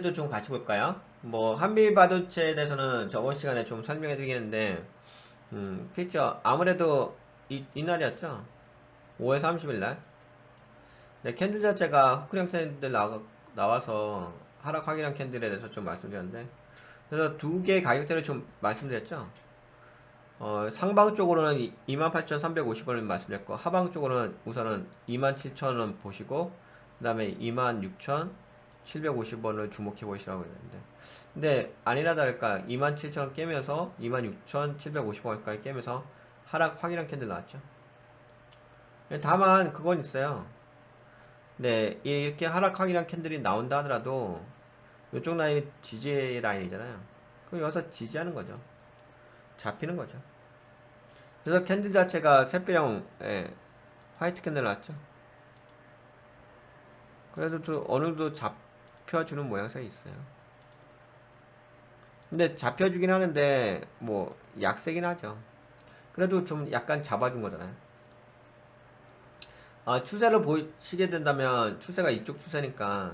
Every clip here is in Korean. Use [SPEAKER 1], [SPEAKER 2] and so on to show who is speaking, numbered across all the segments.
[SPEAKER 1] 도 좀 같이 볼까요? 뭐 한미 반도체에 대해서는 저번 시간에 좀 설명해 드리겠는데 그렇죠. 아무래도 이날이었죠. 5월 30일 날. 네, 캔들 자체가 후크형 캔들 나와서 하락 확인한 캔들에 대해서 좀 말씀드렸는데, 그래서 두 개의 가격대를 좀 말씀드렸죠. 상방 쪽으로는 28,350원을 말씀드렸고, 하방 쪽으로는 우선은 27,000원 보시고, 그 다음에 26,750원을 주목해 보시라고 했는데, 근데 아니나 다를까 27,000원 깨면서 26,750원까지 깨면서 하락 확인한 캔들 나왔죠. 다만 그건 있어요. 네, 이렇게 하락 확인한 캔들이 나온다 하더라도 이쪽 라인이 지지 라인이잖아요. 그럼 여기서 지지하는 거죠. 잡히는 거죠. 그래서 캔들 자체가 샛별형 화이트 캔들 나왔죠. 그래도 또 어느 정도 잡혀주는 모양새가 있어요. 근데 잡혀주긴 하는데 뭐 약세긴 하죠. 그래도 좀 약간 잡아준 거잖아요. 추세를 보시게 된다면 추세가 이쪽 추세니까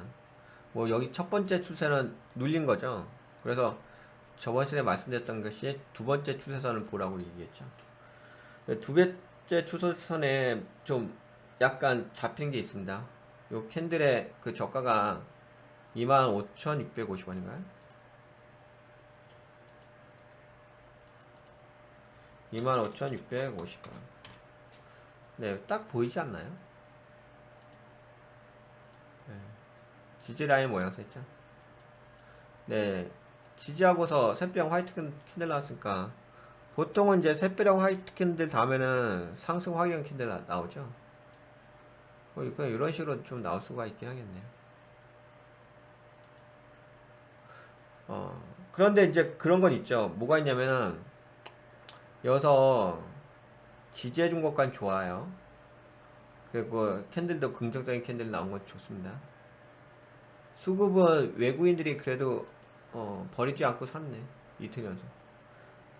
[SPEAKER 1] 뭐 여기 첫 번째 추세는 눌린 거죠. 그래서 저번 시간에 말씀드렸던 것이 두 번째 추세선을 보라고 얘기했죠. 두 번째 추세선에 좀 약간 잡히는 게 있습니다. 요 캔들의 그 저가가 25,650원인가요? 25,650원. 네, 딱 보이지 않나요? 네, 지지 라인 모양새 있죠? 네, 지지하고서 샛별형 화이트 캔들 나왔으니까 보통은 이제 샛별형 화이트 캔들 다음에는 상승 확인 캔들 나오죠. 그냥 이런 식으로 좀 나올 수가 있긴 하겠네요. 그런데 이제 그런 건 있죠. 뭐가 있냐면은 여기서 지지해준 것까지 좋아요. 그리고 캔들도 긍정적인 캔들 나온 건 좋습니다. 수급은 외국인들이 그래도 버리지 않고 샀네. 이틀 연속.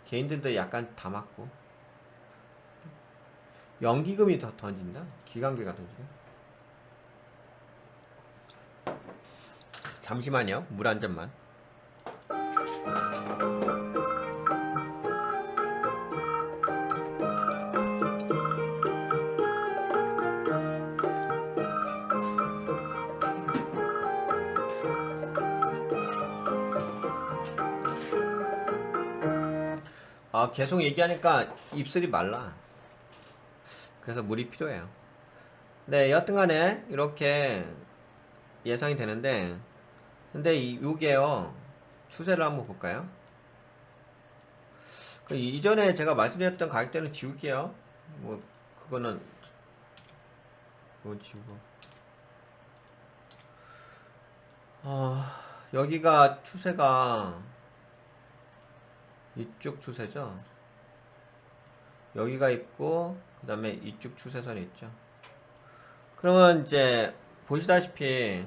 [SPEAKER 1] 개인들도 약간 담았고. 연기금이 더 던진다. 기관계가 던지네. 잠시만요. 물 한 잔만. 계속 얘기하니까 입술이 말라. 그래서 물이 필요해요. 네, 여튼간에 이렇게 예상이 되는데, 근데 요게요, 추세를 한번 볼까요? 그 이전에 제가 말씀드렸던 가격대는 지울게요. 뭐, 그거는, 뭐 지우고. 여기가 추세가 이쪽 추세죠. 여기가 있고, 그 다음에 이쪽 추세선이 있죠. 그러면 이제, 보시다시피,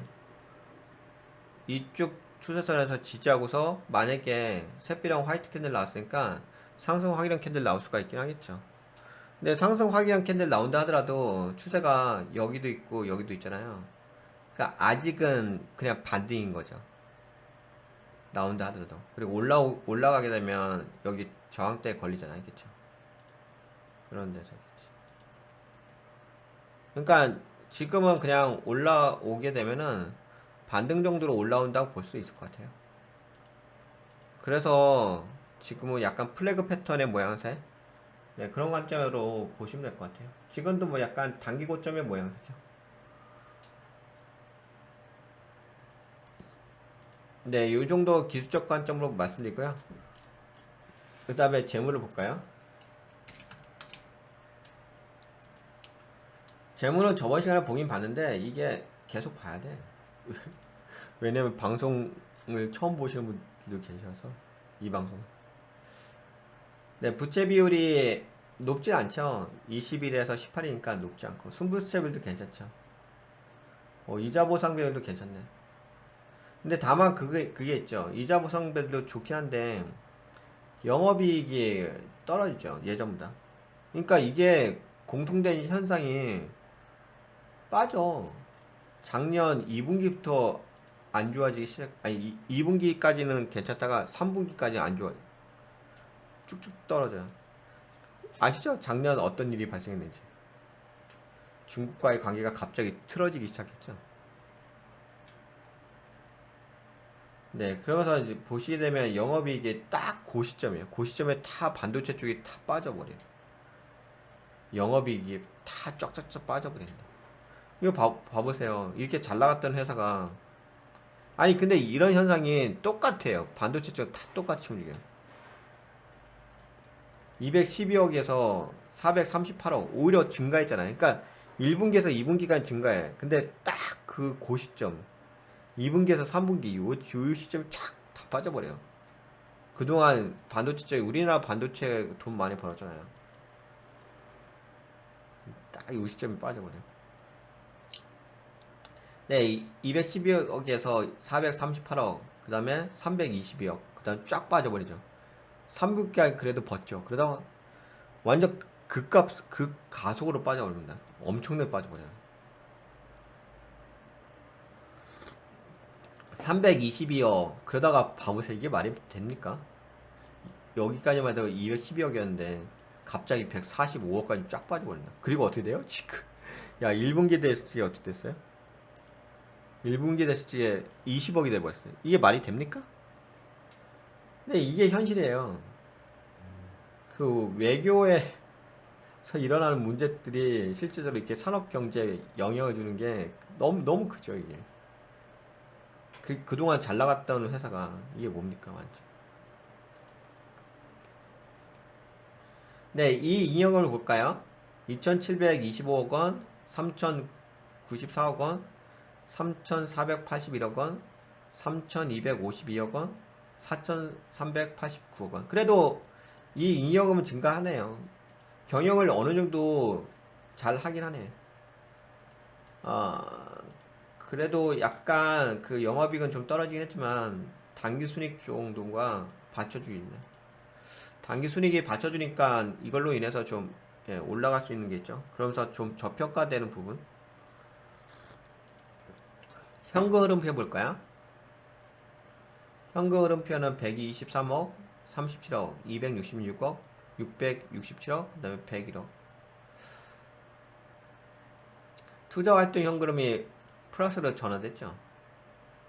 [SPEAKER 1] 이쪽 추세선에서 지지하고서 만약에 샛별형 화이트 캔들 나왔으니까 상승 확인형 캔들 나올 수가 있긴 하겠죠. 근데 상승 확인형 캔들 나온다 하더라도 추세가 여기도 있고 여기도 있잖아요. 그러니까 아직은 그냥 반등인 거죠. 나온다 하더라도. 그리고 올라가게 되면 여기 저항대에 걸리잖아요. 그쵸? 그런 데서. 그러니까 지금은 그냥 올라오게 되면은 반등 정도로 올라온다고 볼 수 있을 것 같아요. 그래서 지금은 약간 플래그 패턴의 모양새, 네, 그런 관점으로 보시면 될 것 같아요. 지금도 뭐 약간 단기 고점의 모양새죠. 네, 이 정도 기술적 관점으로 말씀드리고요. 그 다음에 재물을 볼까요? 재물은 저번 시간에 보긴 봤는데 이게 계속 봐야 돼. 왜냐면 방송을 처음 보시는 분들도 계셔서 이 방송. 네, 부채 비율이 높진 않죠. 21에서 18이니까 높지 않고 순부채 비율도 괜찮죠. 이자 보상 비율도 괜찮네. 근데 다만 그게 있죠. 이자 보상 비율도 좋긴 한데 영업이익이 떨어지죠. 예전보다. 그러니까 이게 공통된 현상이 빠져. 작년 2분기부터 안 좋아지기 시작, 아니 2분기까지는 괜찮다가 3분기까지 안 좋아. 쭉쭉 떨어져요. 아시죠? 작년 어떤 일이 발생했는지. 중국과의 관계가 갑자기 틀어지기 시작했죠. 네, 그러면서 이제 보시게 되면 영업이익이 딱 그 시점이에요. 그 시점에 다 반도체 쪽이 다 빠져버려요. 영업이익이 다 쫙쫙쫙 빠져버린다. 이거 봐보세요. 이렇게 잘 나갔던 회사가, 아니 근데 이런 현상이 똑같아요. 반도체 쪽 다 똑같이 움직여요. 212억에서 438억 오히려 증가했잖아요. 그러니까 1분기에서 2분기까지 증가해. 근데 딱 그 고시점 2분기에서 3분기 요 시점이 촥 다 빠져버려요. 그동안 반도체 쪽에 우리나라 반도체 돈 많이 벌었잖아요. 딱 요 시점이 빠져버려요. 네, 212억에서 438억, 그 다음에 322억, 그 다음 쫙 빠져버리죠. 3분기 그래도 버텨. 그러다가 완전 극가속으로 빠져버립니다. 엄청나게 빠져버려요. 322억, 그러다가 봐보세요. 이게 말이 됩니까? 여기까지만 해도 212억이었는데 갑자기 145억까지 쫙 빠져버린다. 그리고 어떻게 돼요? 지금 야, 1분기 됐을 때 어떻게 됐어요? 1분기 됐을 때 20억이 돼버렸어요. 이게 말이 됩니까? 근데 이게 현실이에요. 그 외교에서 일어나는 문제들이 실제적으로 이렇게 산업 경제에 영향을 주는 게 너무 크죠, 이게. 그동안 잘 나갔던 회사가 이게 뭡니까, 완전. 네, 이 인형을 볼까요? 2,725억 원, 3,094억 원, 3,481억 원, 3,252억 원, 4,389억 원. 그래도 이 잉여금은 증가하네요. 경영을 어느 정도 잘 하긴 하네. 그래도 약간 그 영업이익은 좀 떨어지긴 했지만 당기순이익 정도가 받쳐주고 있네. 당기순이익이 받쳐주니까 이걸로 인해서 좀 올라갈 수 있는 게 있죠. 그러면서 좀 저평가되는 부분. 현금 흐름표 해볼까요? 현금 흐름표는 123억, 37억, 266억, 667억, 그 다음에 101억. 투자활동 현금이 플러스로 전환됐죠.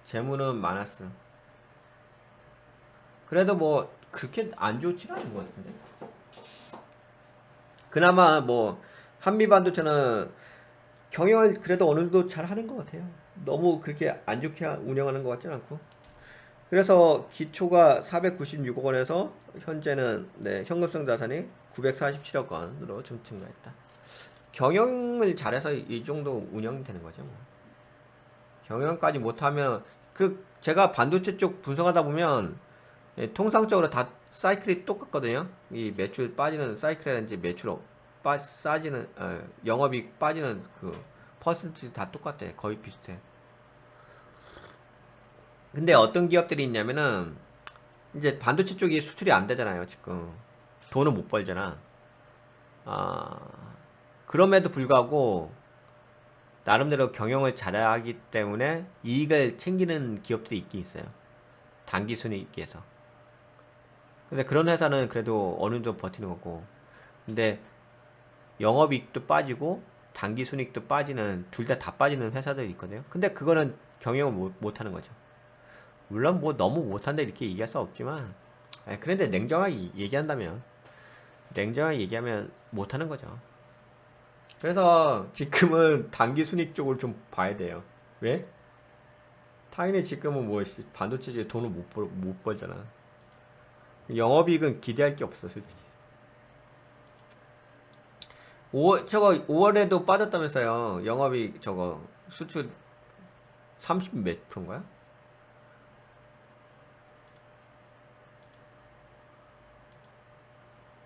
[SPEAKER 1] 재무는 마이너스. 그래도 뭐 그렇게 안 좋지는 않은 것 같은데. 그나마 뭐 한미반도체는 경영을 그래도 어느 정도 잘 하는 것 같아요. 너무 그렇게 안 좋게 운영하는 것 같지는 않고. 그래서 기초가 496억 원에서 현재는 현금성 자산이 947억 원으로 좀 증가했다. 경영을 잘해서 이 정도 운영이 되는 거죠. 뭐. 경영까지 못하면 제가 반도체 쪽 분석하다 보면 통상적으로 다 사이클이 똑같거든요. 이 매출 빠지는 사이클이라든지 매출 싸지는 영업이익 빠지는 그 퍼센티지 다 똑같아. 거의 비슷해. 근데 어떤 기업들이 있냐면은 이제 반도체 쪽이 수출이 안 되잖아요. 지금 돈을 못 벌잖아. 그럼에도 불구하고 나름대로 경영을 잘하기 때문에 이익을 챙기는 기업들이 있긴 있어요. 단기 순이익에서. 근데 그런 회사는 그래도 어느 정도 버티는 거고. 근데 영업이익도 빠지고 단기 순이익도 빠지는 둘 다 빠지는 회사들이 있거든요. 근데 그거는 경영을 못 하는 거죠. 물론 뭐 너무 못한다 이렇게 얘기할 수 없지만 그런데 냉정하게 얘기하면 못하는 거죠. 그래서 지금은 단기 순익 쪽을 좀 봐야 돼요. 왜? 타인의 지금은 뭐 반도체에 돈을 못 벌잖아. 영업이익은 기대할 게 없어 솔직히. 5월에도 빠졌다면서요. 영업이익 저거 수출 30 몇 프로인가요?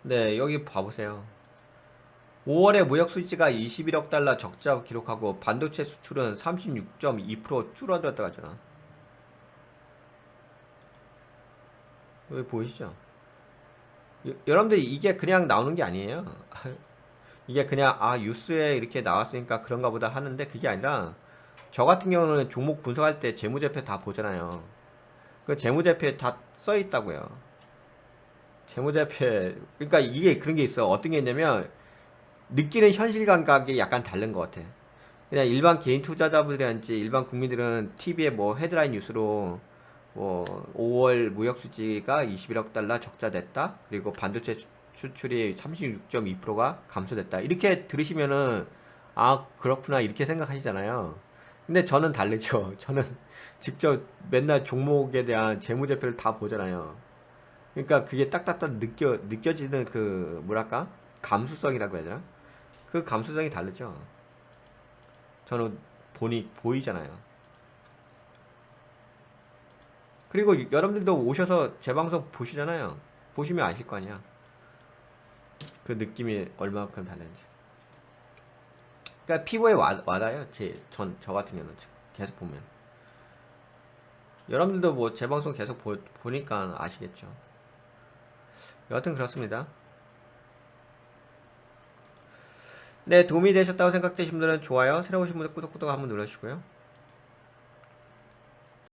[SPEAKER 1] 네, 여기 봐보세요. 5월에 무역 수지가 21억 달러 적자 기록하고 반도체 수출은 36.2% 줄어들었다고 하잖아. 여기 보이시죠? 여러분들 이게 그냥 나오는 게 아니에요. 이게 그냥 뉴스에 이렇게 나왔으니까 그런가 보다 하는데 그게 아니라 저 같은 경우는 종목 분석할 때 재무제표 다 보잖아요. 그 재무제표에 다 써 있다고요. 재무제표에, 그러니까 이게 그런 게 있어. 어떤 게 있냐면 느끼는 현실 감각이 약간 다른 것 같아. 그냥 일반 개인 투자자분들이란지 일반 국민들은 TV에 뭐 헤드라인 뉴스로 뭐 5월 무역 수지가 21억 달러 적자됐다. 그리고 반도체 수출이 36.2%가 감소됐다. 이렇게 들으시면은 아, 그렇구나. 이렇게 생각하시잖아요. 근데 저는 다르죠. 저는 직접 맨날 종목에 대한 재무제표를 다 보잖아요. 그러니까 그게 딱딱딱 느껴지는 그, 뭐랄까? 감수성이라고 해야 되나? 그 감수성이 다르죠. 저는 보이잖아요. 그리고 여러분들도 오셔서 제 방송 보시잖아요. 보시면 아실 거 아니야. 그 느낌이 얼마만큼 다른지. 그러니까 피부에 와닿아요. 저 같은 경우는 계속 보면. 여러분들도 뭐 제 방송 계속 보니까 아시겠죠. 여하튼 그렇습니다. 네, 도움이 되셨다고 생각되신 분들은 좋아요, 새로 오신 분들 구독 한번 눌러주시고요.